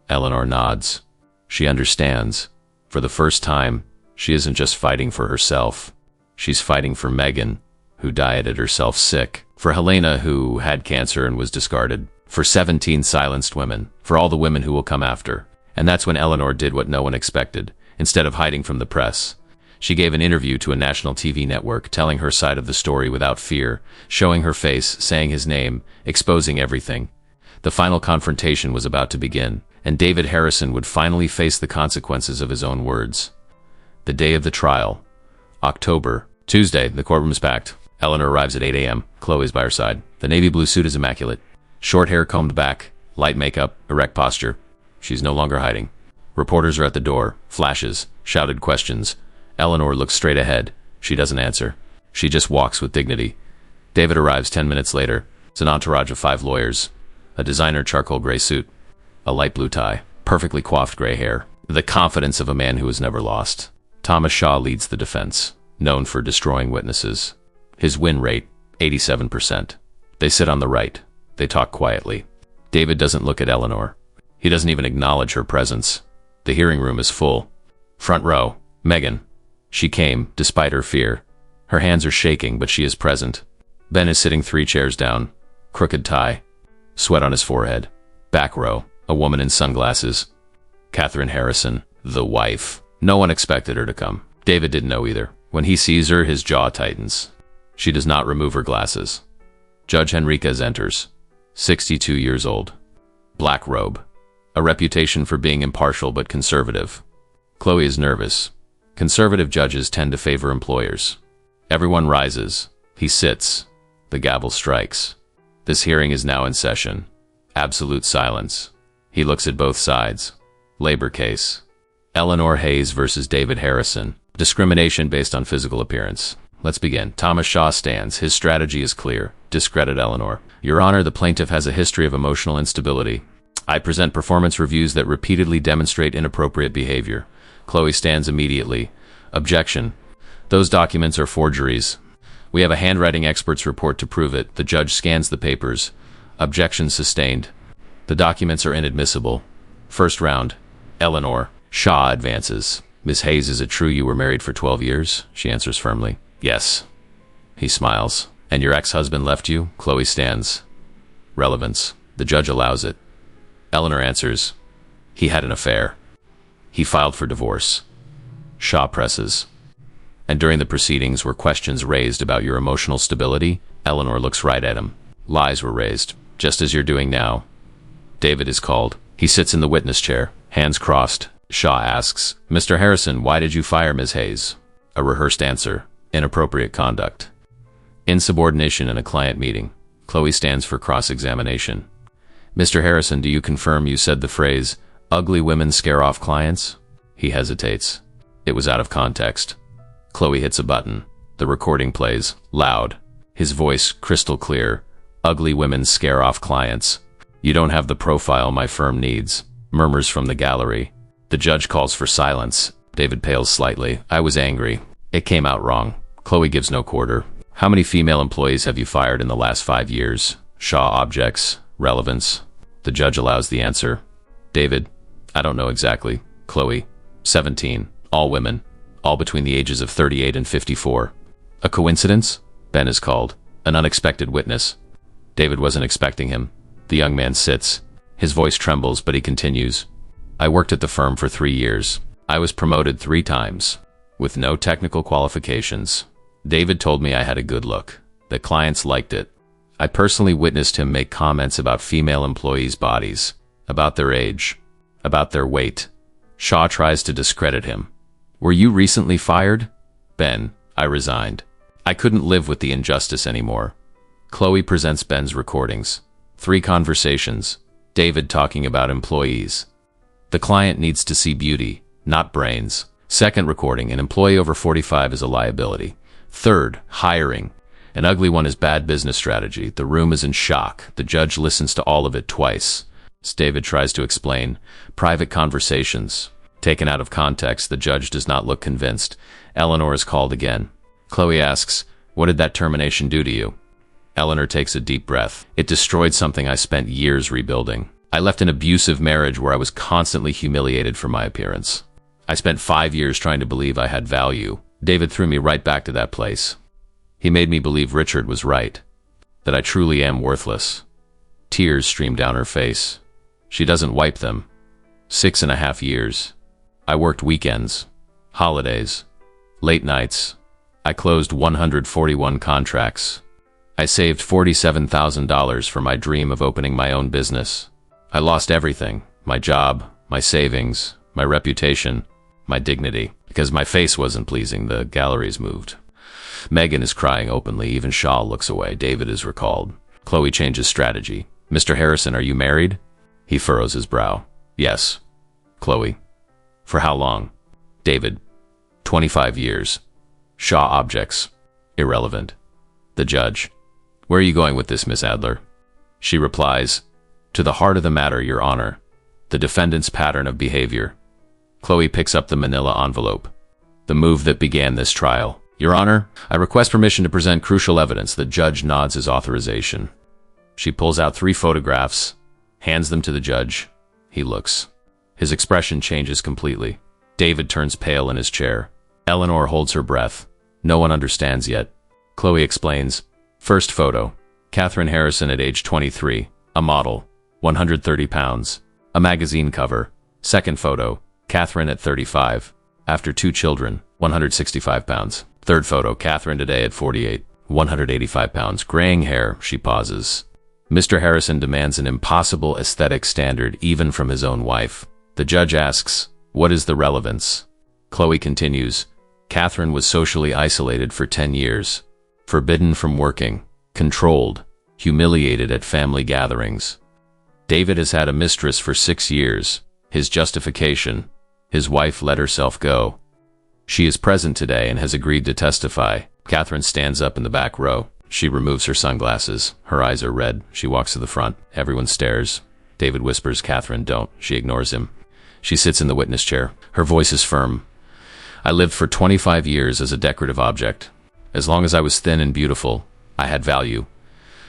Eleanor nods. She understands. For the first time, she isn't just fighting for herself. She's fighting for Megan, who dieted herself sick. For Helena, who had cancer and was discarded. For 17 silenced women. For all the women who will come after. And that's when Eleanor did what no one expected. Instead of hiding from the press, she gave an interview to a national TV network, telling her side of the story without fear, showing her face, saying his name, exposing everything. The final confrontation was about to begin, and David Harrison would finally face the consequences of his own words. The day of the trial. October. Tuesday, the courtroom is packed. Eleanor arrives at 8 a.m. Chloe's by her side. The navy blue suit is immaculate. Short hair combed back, light makeup, erect posture. She's no longer hiding. Reporters are at the door. Flashes, shouted questions. Eleanor looks straight ahead. She doesn't answer. She just walks with dignity. David arrives 10 minutes later. It's an entourage of 5 lawyers. A designer charcoal gray suit. A light blue tie. Perfectly coiffed gray hair. The confidence of a man who has never lost. Thomas Shaw leads the defense, known for destroying witnesses. His win rate, 87%. They sit on the right. They talk quietly. David doesn't look at Eleanor. He doesn't even acknowledge her presence. The hearing room is full. Front row, Megan. She came, despite her fear. Her hands are shaking, but she is present. Ben is sitting 3 chairs down. Crooked tie. Sweat on his forehead. Back row, a woman in sunglasses. Catherine Harrison, the wife. No one expected her to come. David didn't know either. When he sees her, his jaw tightens. She does not remove her glasses. Judge Henriquez enters. 62 years old. Black robe. A reputation for being impartial but conservative. Chloe is nervous. Conservative judges tend to favor employers. Everyone rises. He sits. The gavel strikes. This hearing is now in session. Absolute silence. He looks at both sides. Labor case. Eleanor Hayes versus David Harrison. Discrimination based on physical appearance. Let's begin. Thomas Shaw stands. His strategy is clear. Discredit Eleanor. Your Honor, the plaintiff has a history of emotional instability. I present performance reviews that repeatedly demonstrate inappropriate behavior. Chloe stands immediately. Objection. Those documents are forgeries. We have a handwriting expert's report to prove it. The judge scans the papers. Objection sustained. The documents are inadmissible. First round. Eleanor. Shaw advances. Miss Hayes, is it true you were married for 12 years? She answers firmly. Yes. He smiles. And your ex-husband left you? Chloe stands. Relevance. The judge allows it. Eleanor answers. He had an affair. He filed for divorce. Shaw presses. And during the proceedings were questions raised about your emotional stability? Eleanor looks right at him. Lies were raised, just as you're doing now. David is called. He sits in the witness chair, hands crossed. Shaw asks, Mr. Harrison, why did you fire Ms. Hayes? A rehearsed answer. Inappropriate conduct. Insubordination in a client meeting. Chloe stands for cross-examination. Mr. Harrison, do you confirm you said the phrase, ugly women scare off clients? He hesitates. It was out of context. Chloe hits a button. The recording plays, loud. His voice crystal clear. Ugly women scare off clients. You don't have the profile my firm needs. Murmurs from the gallery. The judge calls for silence. David pales slightly. I was angry. It came out wrong. Chloe gives no quarter. How many female employees have you fired in the last 5 years? Shaw objects. Relevance. The judge allows the answer. David. I don't know exactly. Chloe. 17. All women. All between the ages of 38 and 54. A coincidence? Ben is called. An unexpected witness. David wasn't expecting him. The young man sits. His voice trembles, but he continues. I worked at the firm for 3 years. I was promoted 3 times. With no technical qualifications. David told me I had a good look. The clients liked it. I personally witnessed him make comments about female employees' bodies. About their age. About their weight. Shaw tries to discredit him. Were you recently fired? Ben, I resigned. I couldn't live with the injustice anymore. Chloe presents Ben's recordings. 3 conversations. David talking about employees. The client needs to see beauty, not brains. Second recording, an employee over 45 is a liability. Third, hiring. An ugly one is bad business strategy. The room is in shock. The judge listens to all of it twice. As David tries to explain. Private conversations. Taken out of context, the judge does not look convinced. Eleanor is called again. Chloe asks, what did that termination do to you? Eleanor takes a deep breath. It destroyed something I spent years rebuilding. I left an abusive marriage where I was constantly humiliated for my appearance. I spent 5 years trying to believe I had value. David threw me right back to that place. He made me believe Richard was right. That I truly am worthless. Tears stream down her face. She doesn't wipe them. 6.5 years. I worked weekends, holidays, late nights. I closed 141 contracts. I saved $47,000 for my dream of opening my own business. I lost everything, my job, my savings, my reputation, my dignity. Because my face wasn't pleasing, the galleries moved. Megan is crying openly, even Shaw looks away. David is recalled. Chloe changes strategy. Mr. Harrison, are you married? He furrows his brow. Yes. Chloe. For how long? David. 25 years. Shaw objects. Irrelevant. The judge. Where are you going with this, Miss Adler? She replies, to the heart of the matter, Your Honor. The defendant's pattern of behavior. Chloe picks up the manila envelope. The move that began this trial. Your Honor, I request permission to present crucial evidence. The judge nods his authorization. She pulls out 3 photographs, hands them to the judge. He looks. His expression changes completely. David turns pale in his chair. Eleanor holds her breath. No one understands yet. Chloe explains. First photo. Catherine Harrison at age 23. A model. 130 pounds. A magazine cover. Second photo. Catherine at 35. After 2 children. 165 pounds. Third photo. Catherine today at 48. 185 pounds. Graying hair. She pauses. Mr. Harrison demands an impossible aesthetic standard even from his own wife. The judge asks, what is the relevance? Chloe continues, Catherine was socially isolated for 10 years, forbidden from working, controlled, humiliated at family gatherings. David has had a mistress for 6 years. His justification: his wife let herself go. She is present today and has agreed to testify. Catherine stands up in the back row. She removes her sunglasses. Her eyes are red. She walks to the front. Everyone stares. David whispers, Catherine, don't. She ignores him. She sits in the witness chair. Her voice is firm. I lived for 25 years as a decorative object. As long as I was thin and beautiful, I had value.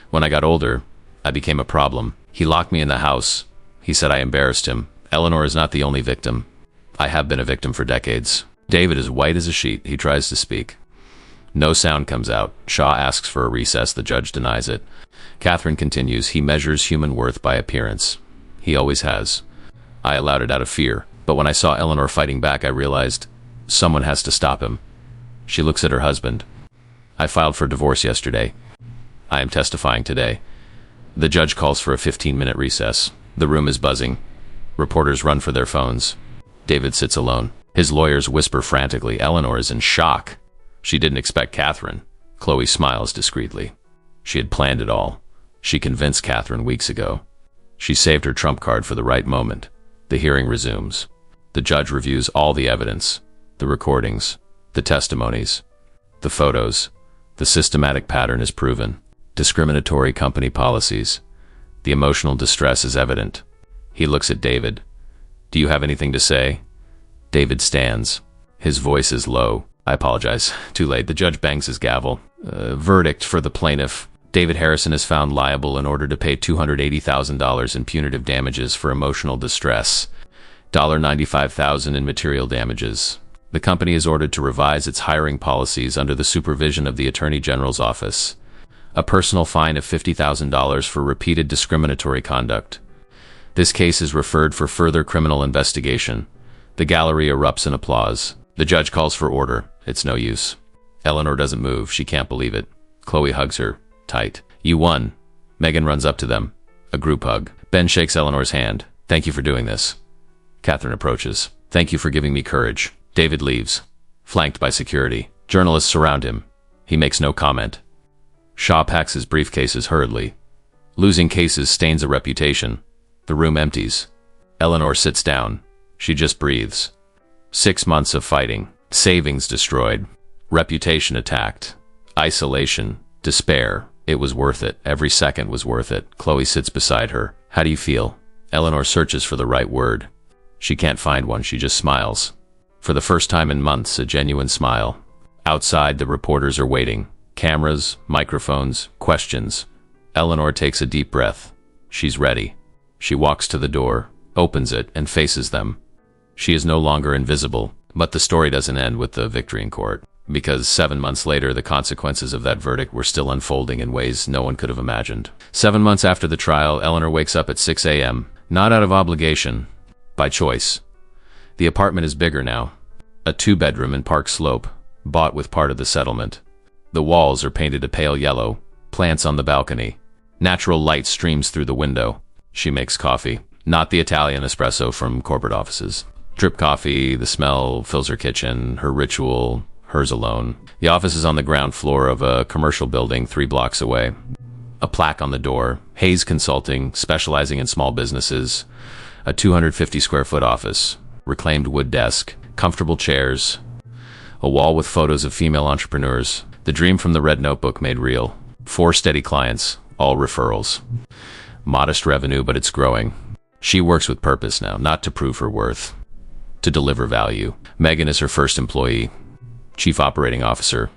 When I got older, I became a problem. He locked me in the house. He said I embarrassed him. Eleanor is not the only victim. I have been a victim for decades. David is white as a sheet. He tries to speak. No sound comes out. Shaw asks for a recess. The judge denies it. Catherine continues, he measures human worth by appearance. He always has. I allowed it out of fear, but when I saw Eleanor fighting back, I realized someone has to stop him. She looks at her husband. I filed for divorce yesterday. I am testifying today. The judge calls for a 15-minute recess. The room is buzzing. Reporters run for their phones. David sits alone. His lawyers whisper frantically. Eleanor is in shock. She didn't expect Catherine. Chloe smiles discreetly. She had planned it all. She convinced Catherine weeks ago. She saved her trump card for the right moment. The hearing resumes. The judge reviews all the evidence, the recordings, the testimonies, the photos. The systematic pattern is proven. Discriminatory company policies. The emotional distress is evident. He looks at David. Do you have anything to say? David stands. His voice is low. I apologize. Too late. The judge bangs his gavel. Verdict for the plaintiff. David Harrison is found liable in order to pay $280,000 in punitive damages for emotional distress, $95,000 in material damages. The company is ordered to revise its hiring policies under the supervision of the Attorney General's office. A personal fine of $50,000 for repeated discriminatory conduct. This case is referred for further criminal investigation. The gallery erupts in applause. The judge calls for order. It's no use. Eleanor doesn't move. She can't believe it. Chloe hugs her tight. You won. Megan runs up to them. A group hug. Ben shakes Eleanor's hand. Thank you for doing this. Catherine approaches. Thank you for giving me courage. David leaves, flanked by security. Journalists surround him. He makes no comment. Shaw packs his briefcases hurriedly. Losing cases stains a reputation. The room empties. Eleanor sits down. She just breathes. 6 months of fighting. Savings destroyed. Reputation attacked. Isolation. Despair. It was worth it. Every second was worth it. Chloe sits beside her. How do you feel? Eleanor searches for the right word. She can't find one. She just smiles. For the first time in months, a genuine smile. Outside, the reporters are waiting. Cameras, microphones, questions. Eleanor takes a deep breath. She's ready. She walks to the door, opens it, and faces them. She is no longer invisible, but the story doesn't end with the victory in court. Because 7 months later, the consequences of that verdict were still unfolding in ways no one could have imagined. 7 months after the trial, Eleanor wakes up at 6 a.m., not out of obligation, by choice. The apartment is bigger now. A 2-bedroom in Park Slope, bought with part of the settlement. The walls are painted a pale yellow, plants on the balcony. Natural light streams through the window. She makes coffee, not the Italian espresso from corporate offices. Drip coffee, the smell fills her kitchen, her ritual, hers alone. The office is on the ground floor of a commercial building 3 blocks away. A plaque on the door, Hayes Consulting, specializing in small businesses. A 250-square-foot office, reclaimed wood desk, comfortable chairs, a wall with photos of female entrepreneurs. The dream from the red notebook made real. 4 steady clients, all referrals. Modest revenue, but it's growing. She works with purpose now, not to prove her worth, to deliver value. Megan is her first employee, Chief Operating Officer.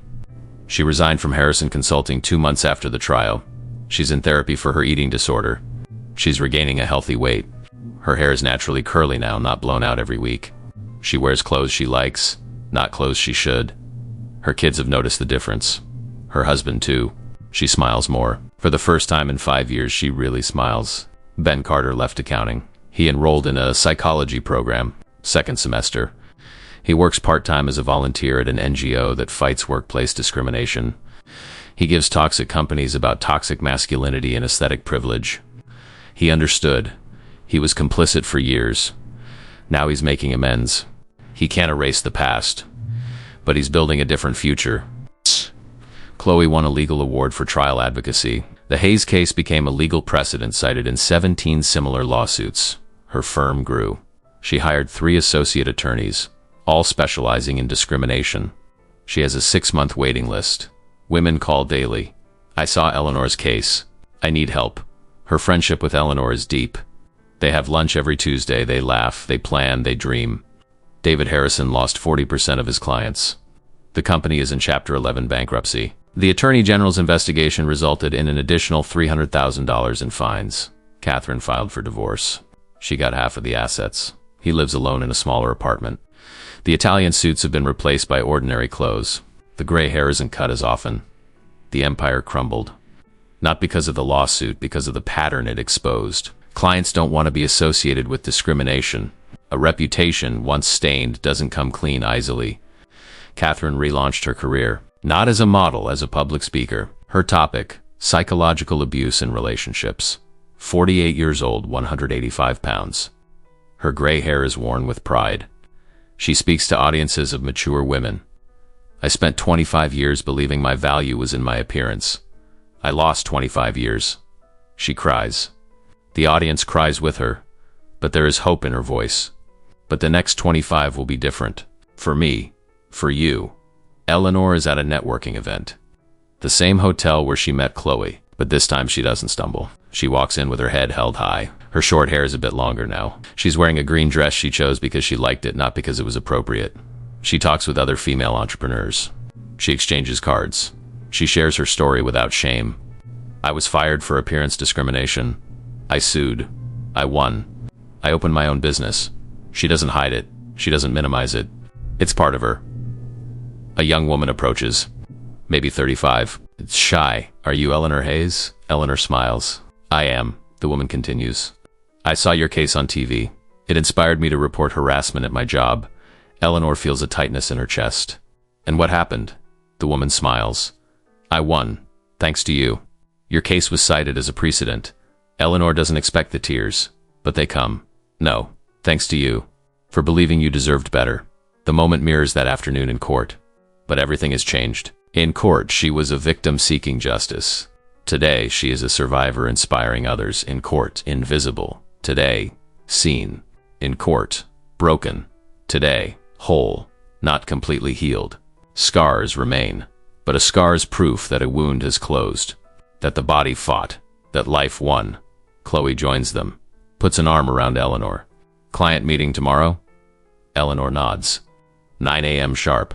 She resigned from Harrison Consulting 2 months after the trial. She's in therapy for her eating disorder. She's regaining a healthy weight. Her hair is naturally curly now, not blown out every week. She wears clothes she likes, not clothes she should. Her kids have noticed the difference. Her husband, too. She smiles more. For the first time in 5 years, she really smiles. Ben Carter left accounting. He enrolled in a psychology program, 2nd semester. He works part-time as a volunteer at an NGO that fights workplace discrimination. He gives talks at companies about toxic masculinity and aesthetic privilege. He understood. He was complicit for years. Now he's making amends. He can't erase the past, but he's building a different future. Chloe won a legal award for trial advocacy. The Hayes case became a legal precedent cited in 17 similar lawsuits. Her firm grew. She hired 3 associate attorneys, all specializing in discrimination. She has a 6-month waiting list. Women call daily. I saw Eleanor's case. I need help. Her friendship with Eleanor is deep. They have lunch every Tuesday. They laugh, they plan, they dream. David Harrison lost 40% of his clients. The company is in Chapter 11 bankruptcy. The Attorney General's investigation resulted in an additional $300,000 in fines. Catherine filed for divorce. She got half of the assets. He lives alone in a smaller apartment. The Italian suits have been replaced by ordinary clothes. The gray hair isn't cut as often. The empire crumbled. Not because of the lawsuit, because of the pattern it exposed. Clients don't want to be associated with discrimination. A reputation, once stained, doesn't come clean easily. Catherine relaunched her career, not as a model, as a public speaker. Her topic, psychological abuse in relationships. 48 years old, 185 pounds. Her gray hair is worn with pride. She speaks to audiences of mature women. I spent 25 years believing my value was in my appearance. I lost 25 years. She cries. The audience cries with her, but there is hope in her voice. But the next 25 will be different. For me, for you. Eleanor is at a networking event. The same hotel where she met Chloe, but this time she doesn't stumble. She walks in with her head held high. Her short hair is a bit longer now. She's wearing a green dress she chose because she liked it, not because it was appropriate. She talks with other female entrepreneurs. She exchanges cards. She shares her story without shame. I was fired for appearance discrimination. I sued. I won. I opened my own business. She doesn't hide it. She doesn't minimize it. It's part of her. A young woman approaches. Maybe 35. It's shy. Are you Eleanor Hayes? Eleanor smiles. I am. The woman continues. I saw your case on TV. It inspired me to report harassment at my job. Eleanor feels a tightness in her chest. And what happened? The woman smiles. I won. Thanks to you. Your case was cited as a precedent. Eleanor doesn't expect the tears, but they come. No, thanks to you. For believing you deserved better. The moment mirrors that afternoon in court. But everything has changed. In court, she was a victim seeking justice. Today, she is a survivor inspiring others. In court, invisible. Today, seen. In court, broken. Today, whole. Not completely healed. Scars remain. But a scar is proof that a wound has closed. That the body fought. That life won. Chloe joins them. Puts an arm around Eleanor. Client meeting tomorrow? Eleanor nods. 9 a.m. sharp.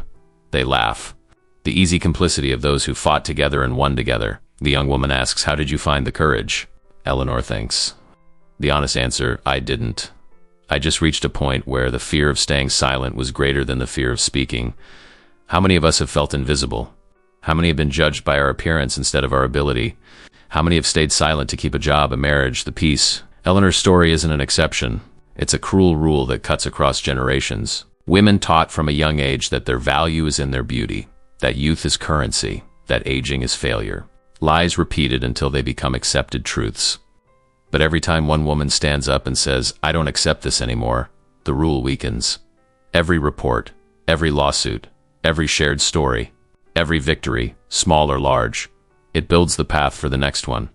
They laugh. The easy complicity of those who fought together and won together. The young woman asks, how did you find the courage? Eleanor thinks. The honest answer, I didn't. I just reached a point where the fear of staying silent was greater than the fear of speaking. How many of us have felt invisible? How many have been judged by our appearance instead of our ability? How many have stayed silent to keep a job, a marriage, the peace? Eleanor's story isn't an exception. It's a cruel rule that cuts across generations. Women taught from a young age that their value is in their beauty, that youth is currency, that aging is failure. Lies repeated until they become accepted truths. But every time one woman stands up and says, I don't accept this anymore, the rule weakens. Every report, every lawsuit, every shared story, every victory, small or large, it builds the path for the next one.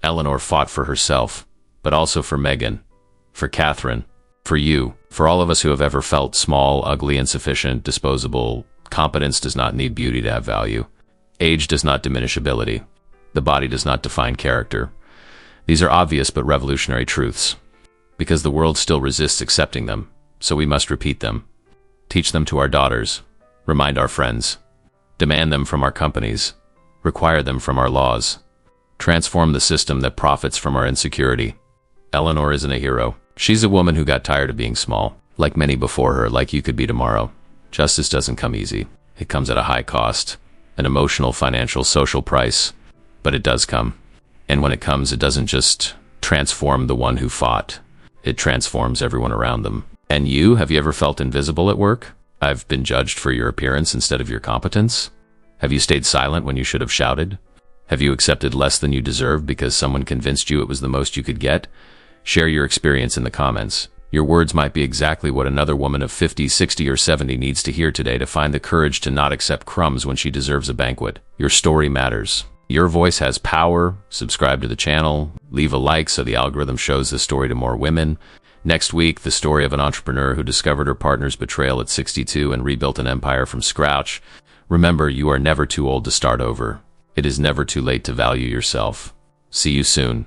Eleanor fought for herself, but also for Megan, for Catherine, for you, for all of us who have ever felt small, ugly, insufficient, disposable. Competence does not need beauty to have value. Age does not diminish ability. The body does not define character. These are obvious but revolutionary truths, because the world still resists accepting them, so we must repeat them. Teach them to our daughters. Remind our friends. Demand them from our companies. Require them from our laws. Transform the system that profits from our insecurity. Eleanor isn't a hero. She's a woman who got tired of being small, like many before her, like you could be tomorrow. Justice doesn't come easy. It comes at a high cost, an emotional, financial, social price, but it does come. And when it comes, it doesn't just transform the one who fought. It transforms everyone around them. And you, have you ever felt invisible at work? I've been judged for your appearance instead of your competence? Have you stayed silent when you should have shouted? Have you accepted less than you deserve because someone convinced you it was the most you could get? Share your experience in the comments. Your words might be exactly what another woman of 50, 60, or 70 needs to hear today to find the courage to not accept crumbs when she deserves a banquet. Your story matters. Your voice has power. Subscribe to the channel. Leave a like so the algorithm shows this story to more women. Next week, the story of an entrepreneur who discovered her partner's betrayal at 62 and rebuilt an empire from scratch. Remember, you are never too old to start over. It is never too late to value yourself. See you soon.